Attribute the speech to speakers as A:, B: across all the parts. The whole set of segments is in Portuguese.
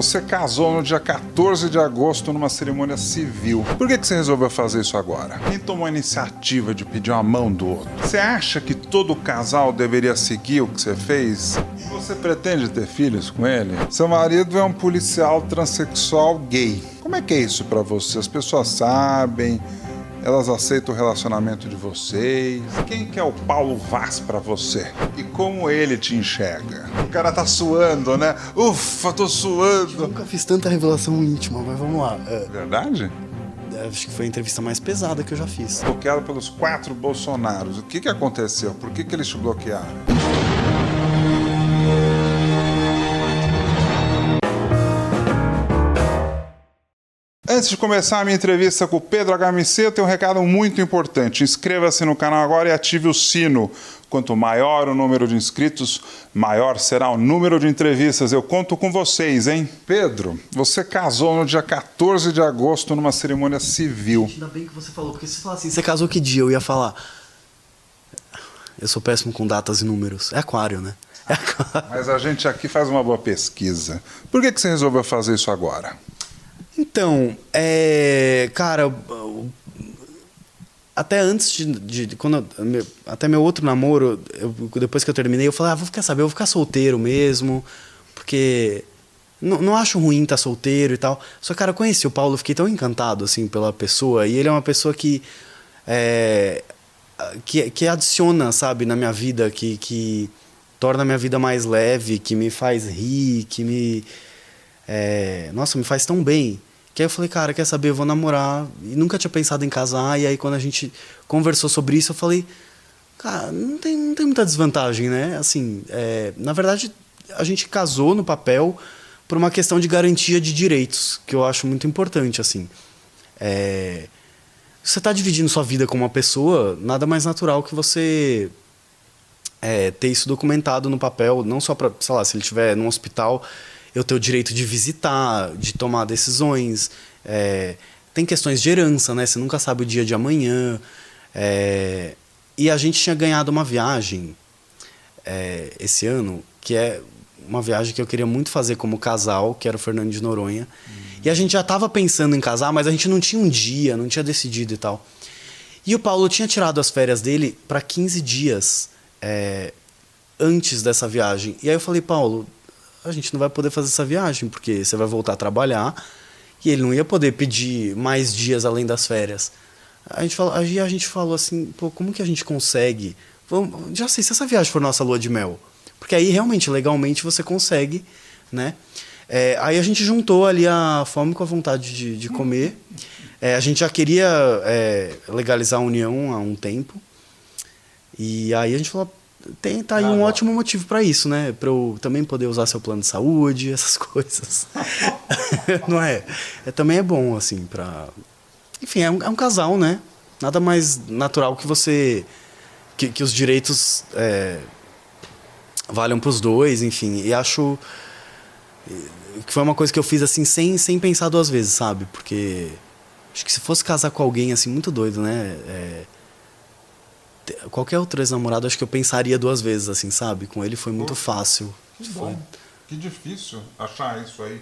A: você casou no dia 14 de agosto numa cerimônia civil. Por que você resolveu fazer isso agora? Quem tomou a iniciativa de pedir uma mão do outro? Você acha que todo casal deveria seguir o que você fez? E você pretende ter filhos com ele? Seu marido é um policial transexual gay. Como é que é isso pra você? As pessoas sabem? Elas aceitam o relacionamento de vocês? Quem que é o Paulo Vaz pra você? E como ele te enxerga? O cara tá suando, né? Ufa, tô suando.
B: Eu nunca fiz tanta revelação íntima, mas vamos lá.
A: Verdade?
B: Acho que foi a entrevista mais pesada que eu já fiz.
A: Bloqueado pelos 4 Bolsonaros. O que aconteceu? Por que eles te bloquearam? Antes de começar a minha entrevista com o Pedro HMC, eu tenho um recado muito importante. Inscreva-se no canal agora e ative o sino. Quanto maior o número de inscritos, maior será o número de entrevistas. Eu conto com vocês, hein? Pedro, você casou no dia 14 de agosto numa cerimônia civil.
B: Ainda bem que você falou, porque se você falar assim, você casou que dia? Eu ia falar... Eu sou péssimo com datas e números. É aquário, né? É aquário.
A: Mas a gente aqui faz uma boa pesquisa. Por que você resolveu fazer isso agora?
B: Então, cara, até antes até meu outro namoro, depois que eu terminei, eu falei, vou ficar solteiro mesmo, porque não acho ruim estar solteiro e tal. Só que, cara, eu conheci o Paulo, fiquei tão encantado, assim, pela pessoa, e ele é uma pessoa que adiciona, sabe, na minha vida, que torna a minha vida mais leve, que me faz rir, que me faz tão bem. Que aí eu falei, cara, quer saber, eu vou namorar. E nunca tinha pensado em casar. E aí quando a gente conversou sobre isso, eu falei, cara, não tem muita desvantagem, né? Assim, na verdade, a gente casou no papel por uma questão de garantia de direitos, que eu acho muito importante, assim. Você está dividindo sua vida com uma pessoa, nada mais natural que você ter isso documentado no papel, não só para, sei lá, se ele estiver num hospital... Eu tenho o direito de visitar, de tomar decisões. Tem questões de herança, né? Você nunca sabe o dia de amanhã. E a gente tinha ganhado uma viagem esse ano, que é uma viagem que eu queria muito fazer como casal, que era o Fernando de Noronha. E a gente já estava pensando em casar, mas a gente não tinha um dia, não tinha decidido e tal. E o Paulo tinha tirado as férias dele para 15 dias antes dessa viagem. E aí eu falei, Paulo... a gente não vai poder fazer essa viagem, porque você vai voltar a trabalhar e ele não ia poder pedir mais dias além das férias. A gente falou assim, pô, como que a gente consegue? Já sei, se essa viagem for nossa lua de mel, porque aí realmente, legalmente, você consegue, né? Aí a gente juntou ali a fome com a vontade de comer. A gente já queria legalizar a união há um tempo. E aí a gente falou... Tá aí um ótimo motivo para isso, né? Para eu também poder usar seu plano de saúde, essas coisas. Não é? Também é bom, assim, para... Enfim, é um casal, né? Nada mais natural que você... Que os direitos valham pros dois, enfim. E acho que foi uma coisa que eu fiz, assim, sem pensar duas vezes, sabe? Porque acho que se fosse casar com alguém, assim, muito doido, né? Qualquer outro ex-namorado, acho que eu pensaria duas vezes, assim, sabe? Com ele foi muito fácil.
A: Que bom. Que difícil achar isso aí.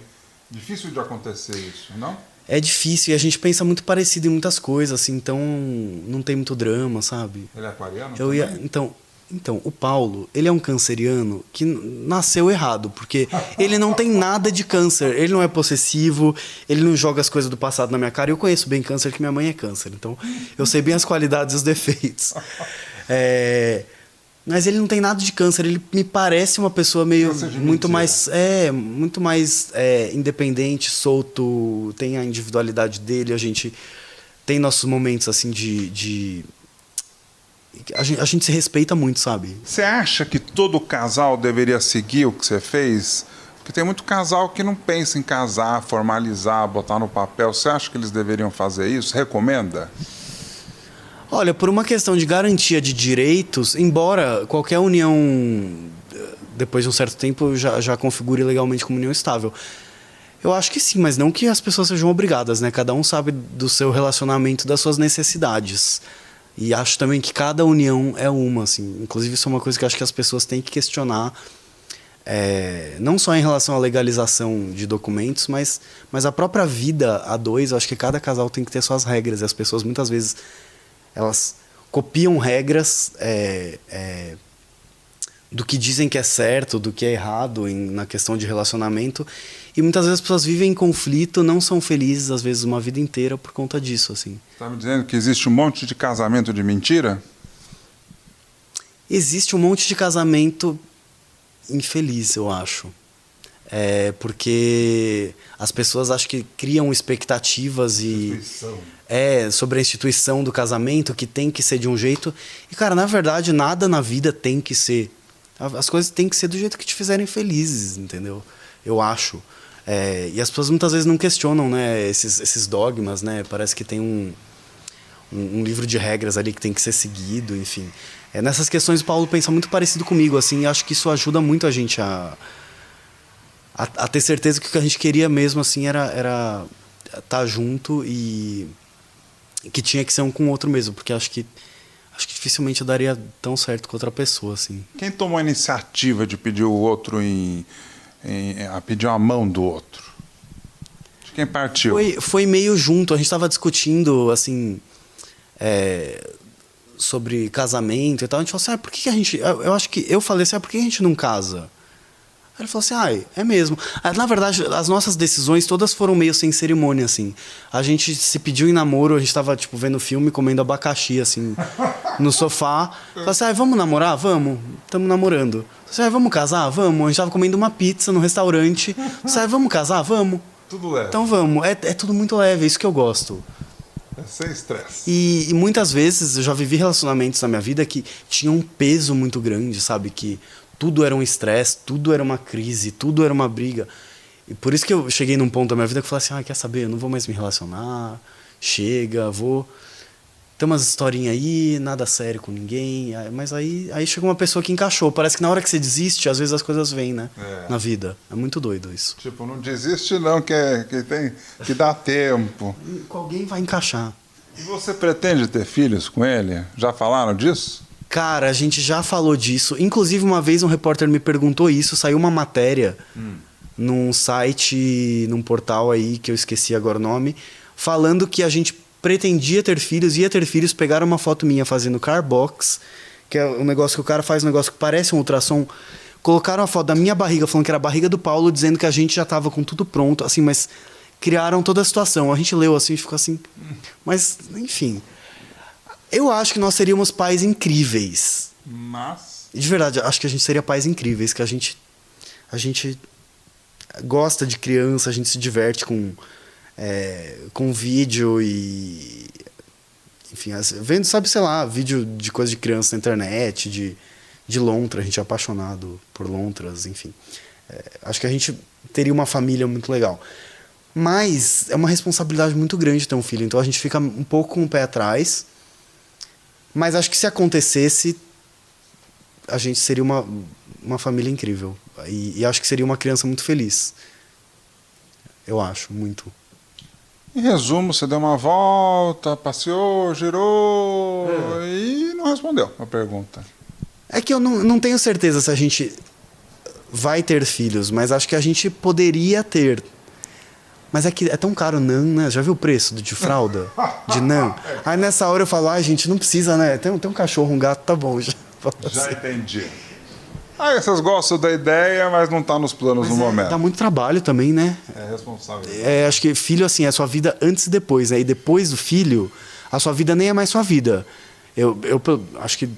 A: Difícil de acontecer isso, não?
B: É difícil e a gente pensa muito parecido em muitas coisas, assim, então não tem muito drama, sabe?
A: Ele é aquariano?
B: Então, o Paulo, ele é um canceriano que nasceu errado, porque ele não tem nada de câncer, ele não é possessivo, ele não joga as coisas do passado na minha cara. Eu conheço bem câncer, que minha mãe é câncer, então eu sei bem as qualidades e os defeitos. Mas ele não tem nada de câncer, ele me parece uma pessoa muito mais independente, solto, tem a individualidade dele, a gente tem nossos momentos assim a gente se respeita muito, sabe?
A: Você acha que todo casal deveria seguir o que você fez? Porque tem muito casal que não pensa em casar, formalizar, botar no papel. Você acha que eles deveriam fazer isso? Recomenda?
B: Olha, por uma questão de garantia de direitos, embora qualquer união, depois de um certo tempo, já configure legalmente como união estável. Eu acho que sim, mas não que as pessoas sejam obrigadas, né? Cada um sabe do seu relacionamento, das suas necessidades. E acho também que cada união é uma, assim. Inclusive, isso é uma coisa que eu acho que as pessoas têm que questionar Não só em relação à legalização de documentos, mas a própria vida a dois. Eu acho que cada casal tem que ter suas regras. E as pessoas, muitas vezes, elas copiam regras do que dizem que é certo, do que é errado na questão de relacionamento. E muitas vezes as pessoas vivem em conflito, não são felizes, às vezes, uma vida inteira por conta disso, assim.
A: Tá me dizendo que existe um monte de casamento de mentira?
B: Existe um monte de casamento infeliz, eu acho. Porque as pessoas acho que criam expectativas sobre a instituição do casamento, que tem que ser de um jeito. E, cara, na verdade, nada na vida tem que ser. As coisas têm que ser do jeito que te fizerem felizes, entendeu? Eu acho. E as pessoas muitas vezes não questionam, né, esses dogmas, né? Parece que tem um livro de regras ali que tem que ser seguido, enfim. Nessas questões o Paulo pensa muito parecido comigo, assim, e acho que isso ajuda muito a gente a ter certeza que o que a gente queria mesmo, assim, era estar junto e que tinha que ser um com o outro mesmo, porque acho que dificilmente daria tão certo com outra pessoa, assim.
A: Quem tomou a iniciativa de pedir o outro a pedir a mão do outro? De quem partiu?
B: Foi meio junto. A gente estava discutindo, assim, sobre casamento e tal. A gente falou assim, por que a gente... Eu acho que eu falei assim, por que a gente não casa? Aí ele falou assim, é mesmo. Na verdade, as nossas decisões todas foram meio sem cerimônia, assim. A gente se pediu em namoro, a gente tava, tipo, vendo filme, comendo abacaxi, assim, no sofá. Falei assim, vamos namorar? Vamos. Estamos namorando. Falei assim, vamos casar? Vamos. A gente tava comendo uma pizza no restaurante. Falei assim, vamos casar? Vamos.
A: Tudo leve.
B: Então vamos. É tudo muito leve, é isso que eu gosto.
A: Sem estresse.
B: E muitas vezes eu já vivi relacionamentos na minha vida que tinham um peso muito grande, sabe? Que tudo era um estresse, tudo era uma crise, tudo era uma briga. E por isso que eu cheguei num ponto da minha vida que eu falei assim, quer saber, eu não vou mais me relacionar, chega, vou... Tem umas historinhas aí, nada sério com ninguém, mas aí chegou uma pessoa que encaixou. Parece que na hora que você desiste, às vezes as coisas vêm, né? Na vida. É muito doido isso.
A: Tipo, não desiste não, que tem que dar tempo.
B: Com alguém vai encaixar.
A: E você pretende ter filhos com ele? Já falaram disso?
B: Cara, a gente já falou disso. Inclusive, uma vez um repórter me perguntou isso. Saiu uma matéria num site, num portal aí, que eu esqueci agora o nome, falando que a gente pretendia ter filhos, ia ter filhos. Pegaram uma foto minha fazendo carbox, que é um negócio que o cara faz, um negócio que parece um ultrassom. Colocaram a foto da minha barriga, falando que era a barriga do Paulo, dizendo que a gente já tava com tudo pronto, assim, mas criaram toda a situação. A gente leu assim e ficou assim... Mas, enfim... Eu acho que nós seríamos pais incríveis.
A: Mas...
B: De verdade, acho que a gente seria pais incríveis, que a gente gosta de criança, a gente se diverte com vídeo e... Enfim, vendo, sabe, sei lá, vídeo de coisa de criança na internet, de lontra, a gente é apaixonado por lontras, enfim. Acho que a gente teria uma família muito legal. Mas é uma responsabilidade muito grande ter um filho, então a gente fica um pouco com o pé atrás. Mas acho que se acontecesse, a gente seria uma família incrível. E acho que seria uma criança muito feliz. Eu acho, muito.
A: Em resumo, você deu uma volta, passeou, girou e não respondeu a pergunta.
B: É que eu não tenho certeza se a gente vai ter filhos, mas acho que a gente poderia ter. Mas é que é tão caro NAN, né? Já viu o preço de fralda? De NAN? Aí nessa hora eu falo, gente, não precisa, né? Tem um cachorro, um gato, tá bom. Já
A: entendi. Vocês gostam da ideia, mas não tá nos planos no momento.
B: Dá muito trabalho também, né?
A: É responsável.
B: Acho que filho, assim, é a sua vida antes e depois, né? E depois do filho, a sua vida nem é mais sua vida. Eu acho que...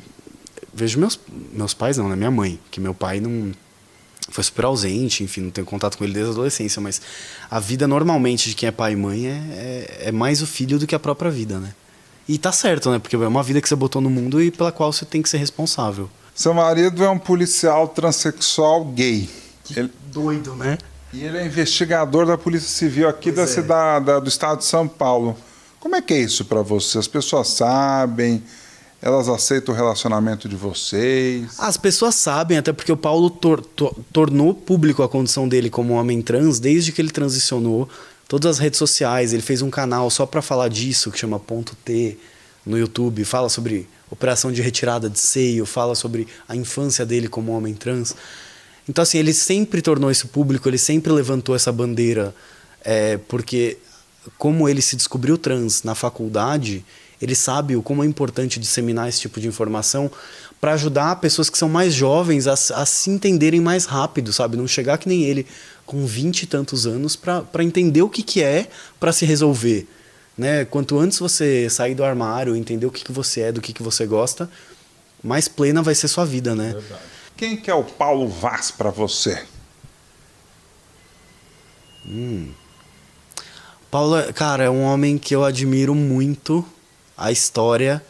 B: Vejo meus pais, não, né? Minha mãe. Que meu pai não... Foi super ausente, enfim, não tenho contato com ele desde a adolescência, mas a vida normalmente de quem é pai e mãe é mais o filho do que a própria vida, né? E tá certo, né? Porque é uma vida que você botou no mundo e pela qual você tem que ser responsável.
A: Seu marido é um policial transexual gay.
B: Doido, né?
A: E ele é investigador da Polícia Civil aqui da cidade, do estado de São Paulo. Como é que é isso para você? As pessoas sabem... Elas aceitam o relacionamento de vocês?
B: As pessoas sabem, até porque o Paulo tornou público a condição dele como homem trans desde que ele transicionou. Todas as redes sociais, ele fez um canal só para falar disso, que chama Ponto T, no YouTube. Fala sobre operação de retirada de seio, fala sobre a infância dele como homem trans. Então, assim, ele sempre tornou isso público, ele sempre levantou essa bandeira, porque como ele se descobriu trans na faculdade, ele sabe o como é importante disseminar esse tipo de informação para ajudar pessoas que são mais jovens a se entenderem mais rápido, sabe? Não chegar que nem ele com 20 e tantos anos para entender o que é para se resolver, né? Quanto antes você sair do armário, entender o que você é, do que você gosta, mais plena vai ser sua vida, né?
A: Verdade. Quem que é o Paulo Vaz para você?
B: Paulo, cara, é um homem que eu admiro muito a história,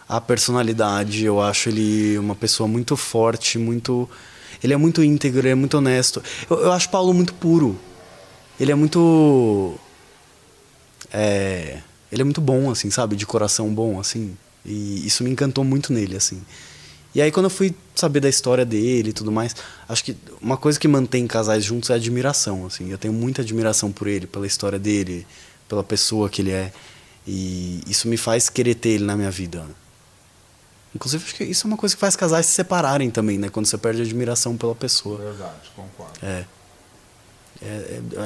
B: a personalidade. Eu acho ele uma pessoa muito forte, muito... Ele é muito íntegro, ele é muito honesto. Eu acho Paulo muito puro. Ele é muito... Ele é muito bom, assim, sabe? De coração bom, assim. E isso me encantou muito nele, assim. E aí, quando eu fui saber da história dele e tudo mais, acho que uma coisa que mantém casais juntos é a admiração, assim. Eu tenho muita admiração por ele, pela história dele, pela pessoa que ele é. E isso me faz querer ter ele na minha vida. Inclusive, acho que isso é uma coisa que faz casais se separarem também, né? Quando você perde a admiração pela pessoa.
A: Verdade, concordo.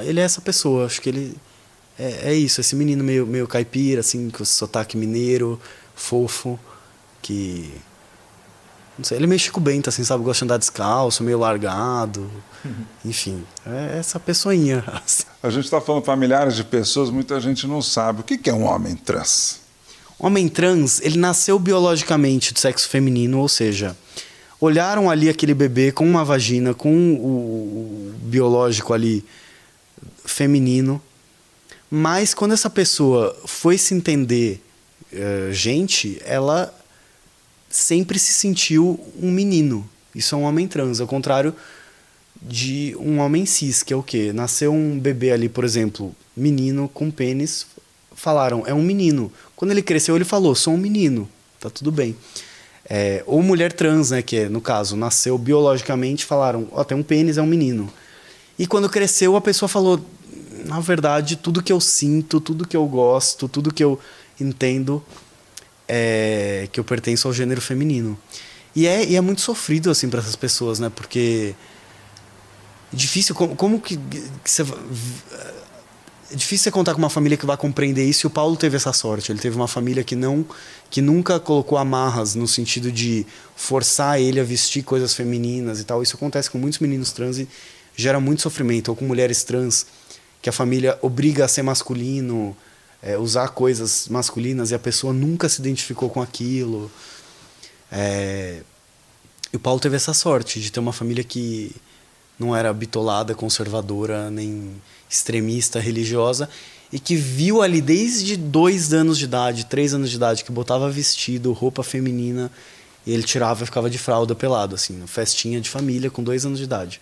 B: Ele é essa pessoa, acho que ele... É isso, esse menino meio caipira, assim, com sotaque mineiro, fofo, que... Não sei, ele é meio Chico Bento, assim, sabe? Gosta de andar descalço, meio largado. Enfim, é essa pessoinha. Assim.
A: A gente está falando para milhares de pessoas, muita gente não sabe. O que é um homem trans?
B: Homem trans, ele nasceu biologicamente do sexo feminino, ou seja, olharam ali aquele bebê com uma vagina, com o biológico ali feminino, mas quando essa pessoa foi se entender gente, ela sempre se sentiu um menino. Isso é um homem trans, ao contrário de um homem cis, que é o quê? Nasceu um bebê ali, por exemplo, menino com pênis, falaram, é um menino. Quando ele cresceu, ele falou, sou um menino, tá tudo bem. Ou mulher trans, né, que no caso, nasceu biologicamente, falaram, tem um pênis, é um menino. E quando cresceu, a pessoa falou, na verdade, tudo que eu sinto, tudo que eu gosto, tudo que eu entendo que eu pertenço ao gênero feminino. E é muito sofrido, assim, para essas pessoas, né? Porque é difícil, como que você... É difícil você contar com uma família que vai compreender isso, e o Paulo teve essa sorte. Ele teve uma família que nunca colocou amarras no sentido de forçar ele a vestir coisas femininas e tal. Isso acontece com muitos meninos trans e gera muito sofrimento. Ou com mulheres trans, que a família obriga a ser masculino, usar coisas masculinas, e a pessoa nunca se identificou com aquilo. E o Paulo teve essa sorte de ter uma família que não era bitolada, conservadora, nem extremista, religiosa, e que viu ali desde 2 anos de idade, 3 anos de idade, que botava vestido, roupa feminina, e ele tirava e ficava de fralda pelado, assim, festinha de família com 2 anos de idade.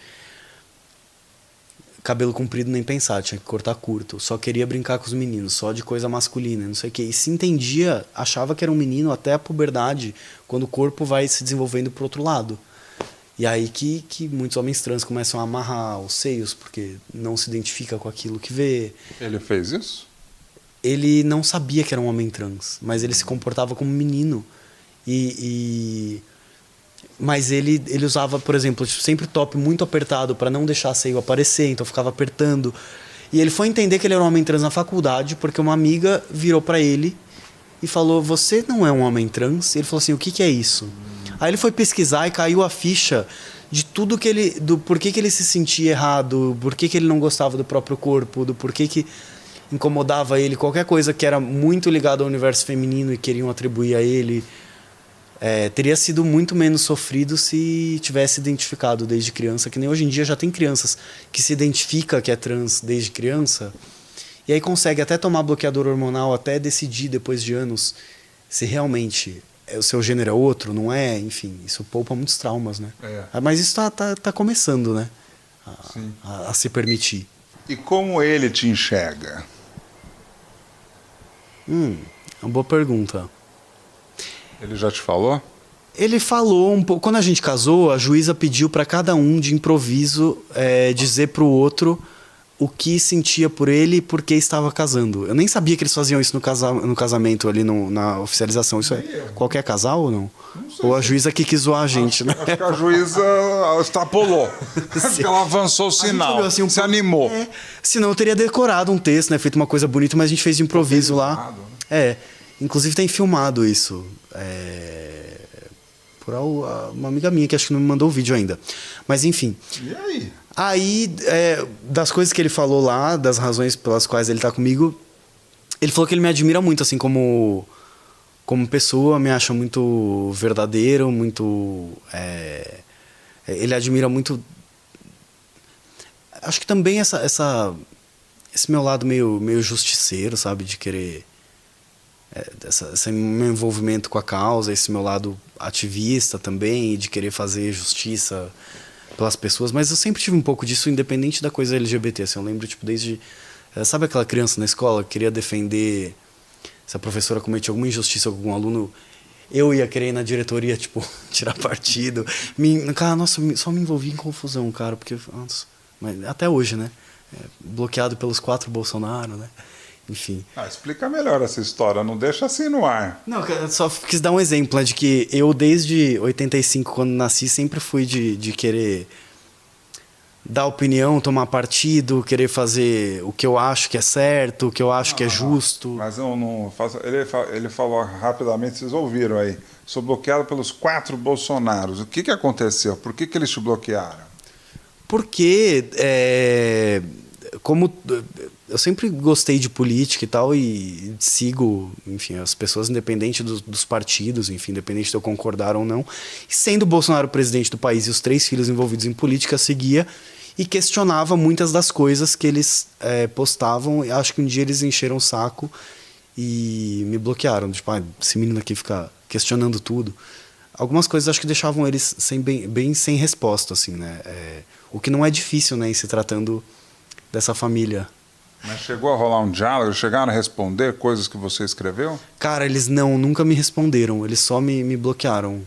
B: Cabelo comprido nem pensar, tinha que cortar curto, só queria brincar com os meninos, só de coisa masculina, não sei o quê. E se entendia, achava que era um menino até a puberdade, quando o corpo vai se desenvolvendo pro outro lado. E aí que muitos homens trans começam a amarrar os seios, porque não se identifica com aquilo que vê.
A: Ele fez isso?
B: Ele não sabia que era um homem trans, mas ele se comportava como menino. Mas ele usava, por exemplo, sempre top muito apertado para não deixar seio aparecer, então ficava apertando. E ele foi entender que ele era um homem trans na faculdade, porque uma amiga virou para ele e falou, você não é um homem trans? E ele falou assim, o que é isso? Aí ele foi pesquisar e caiu a ficha de tudo do porquê que ele se sentia errado, porquê que ele não gostava do próprio corpo, do porquê que incomodava ele, qualquer coisa que era muito ligada ao universo feminino e queriam atribuir a ele. Teria sido muito menos sofrido se tivesse identificado desde criança, que nem hoje em dia já tem crianças que se identifica que é trans desde criança, e aí consegue até tomar bloqueador hormonal, até decidir depois de anos se realmente o seu gênero é outro, não é, enfim, isso poupa muitos traumas, né? Mas isso tá começando, né? A se permitir.
A: E como ele te enxerga?
B: Uma boa pergunta.
A: Ele já te falou?
B: Ele falou um pouco. Quando a gente casou, a juíza pediu para cada um de improviso dizer para o outro o que sentia por ele e por que estava casando. Eu nem sabia que eles faziam isso no casamento ali na oficialização. Isso é qualquer casal ou não? Ou a juíza que quis zoar a gente, né?
A: Acho que a juíza extrapolou. Acho que ela avançou o sinal,
B: olhou assim
A: se animou.
B: Senão eu teria decorado um texto, né? Feito uma coisa bonita, mas a gente fez de improviso lá. Inclusive tem filmado isso. Por uma amiga minha que acho que não me mandou o vídeo ainda. Mas enfim.
A: E aí?
B: Aí, das coisas que ele falou lá, das razões pelas quais ele tá comigo, ele falou que ele me admira muito, assim, como pessoa, me acha muito verdadeiro, muito... ele admira muito... Acho que também esse meu lado meio justiceiro, sabe? De querer... esse meu envolvimento com a causa, esse meu lado ativista também, de querer fazer justiça pelas pessoas, mas eu sempre tive um pouco disso, independente da coisa LGBT, assim, eu lembro, tipo, desde... Sabe aquela criança na escola que queria defender, se a professora cometia alguma injustiça com algum aluno, eu ia querer ir na diretoria, tipo, tirar partido, cara, nossa, só me envolvi em confusão, cara, porque, nossa, mas até hoje, né, bloqueado pelos 4 Bolsonaro, né, enfim.
A: Explica melhor essa história, não deixa assim no ar.
B: Não, só quis dar um exemplo, né, de que eu, desde 85, quando nasci, sempre fui de querer dar opinião, tomar partido, querer fazer o que eu acho que é certo, o que eu acho que é justo.
A: Mas eu não faço. Ele falou rapidamente, vocês ouviram aí. Sou bloqueado pelos 4 Bolsonaros. O que aconteceu? Por que eles te bloquearam?
B: Porque, como eu sempre gostei de política e tal, e sigo, enfim, as pessoas independente dos partidos, enfim, independente de eu concordar ou não. E sendo o Bolsonaro presidente do país e os 3 filhos envolvidos em política, seguia e questionava muitas das coisas que eles postavam. E acho que um dia eles encheram o saco e me bloquearam. Tipo, esse menino aqui fica questionando tudo. Algumas coisas acho que deixavam eles bem sem resposta, assim, né? O que não é difícil, né, em se tratando dessa família.
A: Mas chegou a rolar um diálogo? Chegaram a responder coisas que você escreveu?
B: Cara, eles nunca me responderam. Eles só me bloquearam.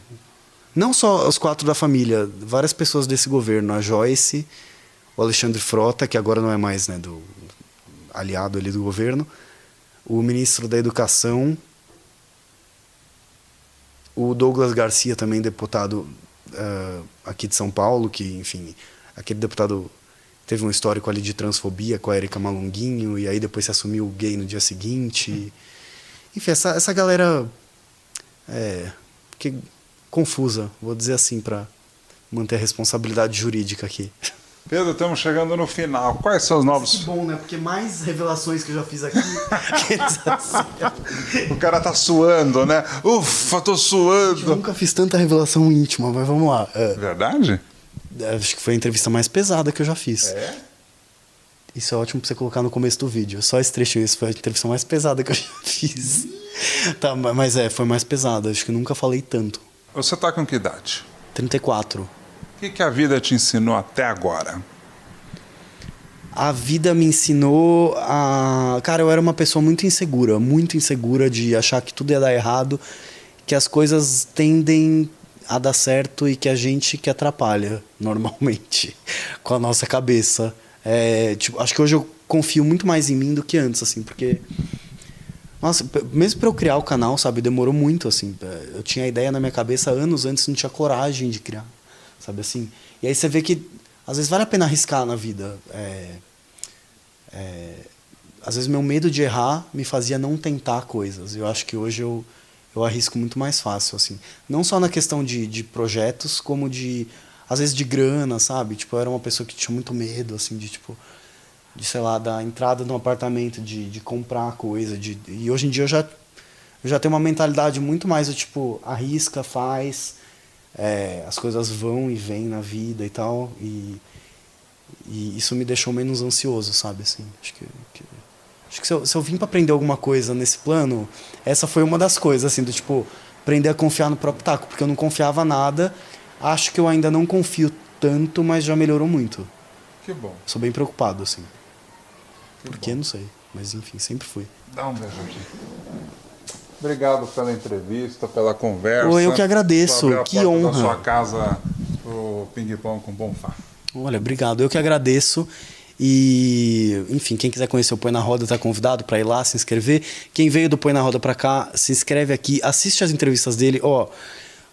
B: Não só os 4 da família, várias pessoas desse governo. A Joyce, o Alexandre Frota, que agora não é mais, né, do aliado ali do governo, o ministro da Educação, o Douglas Garcia, também deputado aqui de São Paulo, que, enfim, aquele deputado teve um histórico ali de transfobia com a Érica Malunguinho, e aí depois se assumiu gay no dia seguinte. Enfim, essa galera confusa, vou dizer assim, para manter a responsabilidade jurídica aqui.
A: Pedro, estamos chegando no final. Quais são os novos...
B: Que bom, né? Porque mais revelações que eu já fiz aqui...
A: O cara tá suando, né? Ufa, tô suando.
B: Eu nunca fiz tanta revelação íntima, mas vamos lá.
A: Verdade?
B: Acho que foi a entrevista mais pesada que eu já fiz. Isso é ótimo pra você colocar no começo do vídeo. Só esse trechinho, isso foi a entrevista mais pesada que eu já fiz. Tá, mas foi mais pesada. Acho que nunca falei tanto.
A: Você tá com que idade?
B: 34.
A: O que a vida te ensinou até agora?
B: A vida me ensinou a... Cara, eu era uma pessoa muito insegura de achar que tudo ia dar errado, que as coisas tendem a dar certo e que a gente que atrapalha, normalmente, com a nossa cabeça. Tipo, acho que hoje eu confio muito mais em mim do que antes, assim, porque... Nossa, mesmo pra eu criar o canal, sabe, demorou muito, assim. Eu tinha a ideia na minha cabeça anos antes, não tinha coragem de criar, sabe, assim. E aí você vê que, às vezes, vale a pena arriscar na vida. Às vezes, meu medo de errar me fazia não tentar coisas. Eu acho que hoje eu arrisco muito mais fácil, assim. Não só na questão de projetos, como às vezes, de grana, sabe? Tipo, eu era uma pessoa que tinha muito medo, assim, sei lá, da entrada num apartamento, de comprar coisa. E hoje em dia eu já tenho uma mentalidade muito mais, tipo, arrisca, faz, as coisas vão e vêm na vida e tal. E isso me deixou menos ansioso, sabe? Assim, acho que se eu vim para aprender alguma coisa nesse plano, essa foi uma das coisas, assim, do tipo, aprender a confiar no próprio taco, porque eu não confiava nada. Acho que eu ainda não confio tanto, mas já melhorou muito.
A: Que bom.
B: Sou bem preocupado, assim. Por que? Não sei. Mas, enfim, sempre fui.
A: Dá um beijo aqui. Obrigado pela entrevista, pela conversa.
B: Eu que agradeço. Que honra.
A: Da sua casa, o Ping Pong com Bonfá.
B: Olha, obrigado. Eu que agradeço. E, enfim, quem quiser conhecer o Põe na Roda tá convidado para ir lá se inscrever. Quem veio do Põe na Roda para cá, se inscreve aqui, assiste as entrevistas dele. Ó,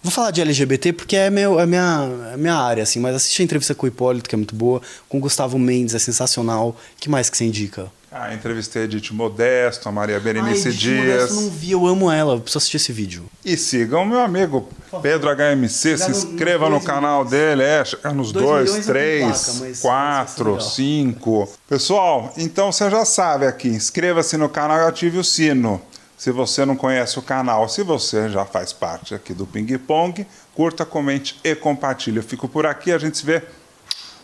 B: vou falar de LGBT porque é minha área, assim, mas assiste a entrevista com o Hipólito, que é muito boa, com o Gustavo Mendes, é sensacional. Que mais que você indica?
A: Entrevistei a Edith Modesto, a Maria Berenice Dias.
B: Eu não vi, eu amo ela, eu preciso assistir esse vídeo.
A: E sigam meu amigo Pedro HMC, se inscreva no canal dele, chegar nos 2, 3, 4, 5. Pessoal, então você já sabe aqui, inscreva-se no canal e ative o sino. Se você não conhece o canal, se você já faz parte aqui do Ping Pong, curta, comente e compartilhe. Eu fico por aqui, a gente se vê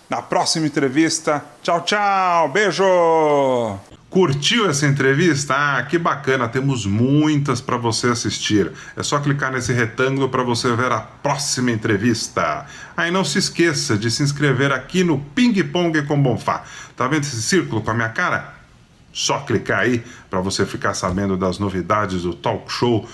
A: na próxima entrevista. Tchau, tchau. Beijo. Curtiu essa entrevista? Que bacana. Temos muitas para você assistir. É só clicar nesse retângulo para você ver a próxima entrevista. Aí não se esqueça de se inscrever aqui no Ping Pong com Bonfá. Tá vendo esse círculo com a minha cara? Só clicar aí para você ficar sabendo das novidades do talk show